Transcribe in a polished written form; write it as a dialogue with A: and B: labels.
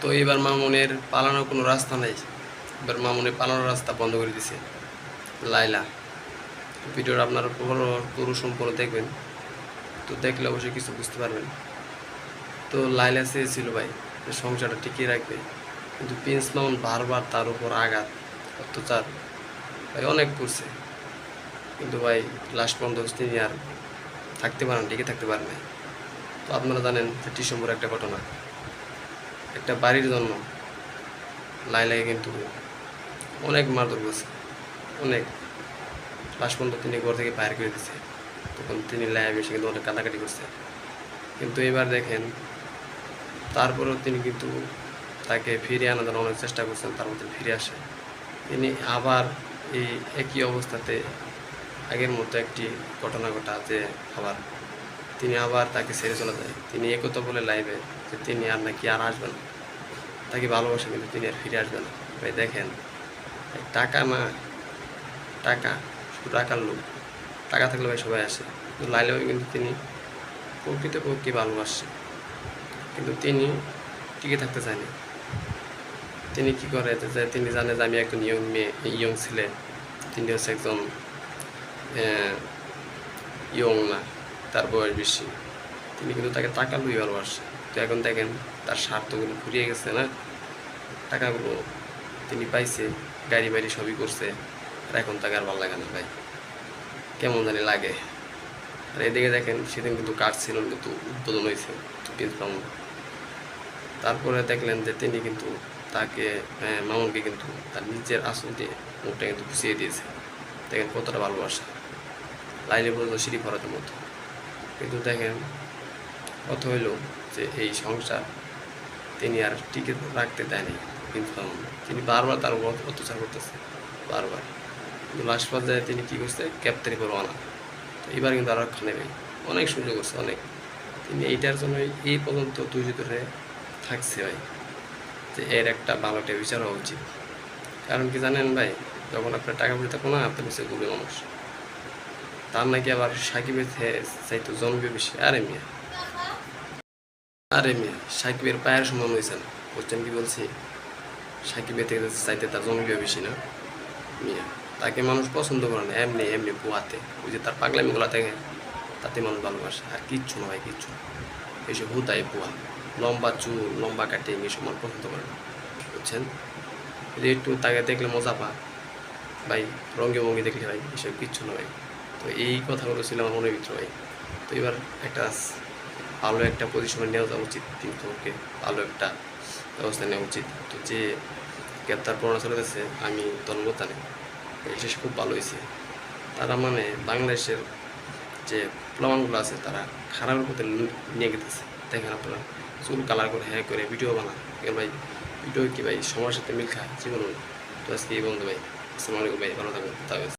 A: তো এবার মামুনের পালানোর কোনো রাস্তা নেই। এবার মামুনের পালানোর রাস্তা বন্ধ করে দিছে লাইলা। ভিডিওটা আপনারা পুরো সম্পূর্ণ দেখবেন, তো দেখলে অবশ্যই কিছু বুঝতে পারবেন। তো লাইলা চেয়েছিল ভাই সংসারটা টিকিয়ে রাখবে, কিন্তু প্রিন্স মামুন বারবার তার উপর আঘাত অত্যাচার ভাই অনেক করছে, কিন্তু ভাই লাস্ট পর্যন্ত তিনি আর থাকতে পারেন, টিকে থাকতে পারেন নাই। তো আপনারা জানেন যে ডিসেম্বর একটা ঘটনা, একটা বাড়ির জন্য লাইলাকে কিন্তু অনেক মারধর করছে, অনেক। লাস্ট পর্যন্ত তিনি ঘর থেকে বাইরে করে দিচ্ছে, তখন তিনি লাইভ এসে কিন্তু অনেক কাটাকাটি করছে। কিন্তু এবার দেখেন তারপরেও তিনি কিন্তু তাকে ফিরিয়ে আনার জন্য অনেক চেষ্টা করছেন, তার মধ্যে ফিরে আসে। তিনি আবার এই একই অবস্থাতে আগের মতো একটি ঘটনা ঘটা যে আবার তিনি আবার তাকে ছেড়ে চলে যায়। তিনি একথা বলে লাইভে যে তিনি আর নাকি আর আসবেন, তাকে ভালোবাসে কিন্তু তিনি আর ফিরে আসবেন। ভাই দেখেন টাকা না, টাকা শুধু টাকার লোক, টাকা থাকলে ভাই সবাই আসে। কিন্তু লাইলেও কিন্তু তিনি প্রকৃতপক্ষে ভালোবাসছে, কিন্তু তিনি টিকে থাকতে চায়নি। তিনি কি করে যে তিনি জানে যে আমি একজন ইয়ং ছেলে, তিনি হচ্ছে একজন ইয়ং না, তার বয়স বেশি। তিনি কিন্তু তাকে টাকা লুই ভালোবাসে। তো এখন দেখেন তার স্বার্থগুলো ফুরিয়ে গেছে না, টাকাগুলো তিনি পাইছে, গাড়ি বাড়ি সবই করছে, আর এখন তাকে আর ভালো লাগে না ভাই, কেমন জানি লাগে। আর এদিকে দেখেন সেদিন কিন্তু কার্ড ছিল, কিন্তু উদ্বোধন হয়েছে প্রিন্স মামুন। তারপরে দেখলেন যে তিনি কিন্তু তাকে মামুনকে কিন্তু তার নিজের আসল দিয়ে মুখটা কিন্তু ঘুষিয়ে দিয়েছে। দেখেন কতটা ভালোবাসা, লাইলে পর্যন্ত সিঁড়ি ফরাতের মতো। কিন্তু দেখেন কত হইল যে এই সংসার তিনি আর টিকে রাখতে দেয়নি প্রিন্স মামুন। তিনি বারবার তার উপর অত্যাচার করতেছে, বারবার। কিন্তু লাস্ট পর্যায়ে তিনি কী করছে, গ্রেপ্তারি পরোয়ানা। তো এবার কিন্তু আর রক্ষা নেবে, অনেক সুযোগ করছে অনেক। তিনি এইটার জন্য এই পর্যন্ত ধৈর্য ধরে থাকছে ভাই, যে এর একটা ভালো একটা বিচার হওয়া উচিত। কারণ কি জানেন ভাই, যখন আপনার টাকা পয়সা থাকবো না, আপনার হচ্ছে গরিব মানুষ, তার নাকি আবার সাকিবের চাইতো জনপ্রিয় বেশি। আরে মেয়ে সাকিবের পায়ের সমান হয়েছে না, বুঝছেন কি বলছি? সাকিবের থেকে চাইতে তার জনপ্রিয় বেশি না মিয়া। তাকে মানুষ পছন্দ করে না, এমনি এমনি পোয়াতে, ওই যে তার পাগলামিগুলা থেকে তাতে মানুষ ভালোবাসে। আর কিচ্ছু না ভাই, কিচ্ছু না। এইসব হুতাই পোয়া, লম্বা চুল, লম্বা কাটিং, এসব মানুষ পছন্দ করে না, বুঝছেন? যদি একটু তাকে দেখলে মজা পা ভাই, রঙ্গে ভঙ্গি দেখলে ভাই, এসব কিচ্ছু না ভাই। তো এই কথাগুলো ছিল আমার মনের ভিতরে ভাই। তো এবার একটা ভালো একটা পজিশনে নেওয়া যাওয়া উচিত, কিন্তু ওকে ভালো একটা ব্যবস্থা নেওয়া উচিত। তো যে গ্রেপ্তার পরোয়ানা চলেছে, আমি ধন্যবাদ জানি, এটা খুব ভালো হয়েছে। তারা মানে বাংলাদেশের যে প্লাওয়ানগুলো আছে তারা খারাপের প্রতি নিয়ে গেতেছে। দেখেন আপনারা চুল কালার করে হ্যাঁ করে ভিডিও বানান, ভাই ভিডিও কি ভাই সময়ের সাথে মিল খায় জীবন। তো আজকে এই বন্ধু ভাই, আসসালামু আলাইকুম ভাই, ভালো থাকবেন।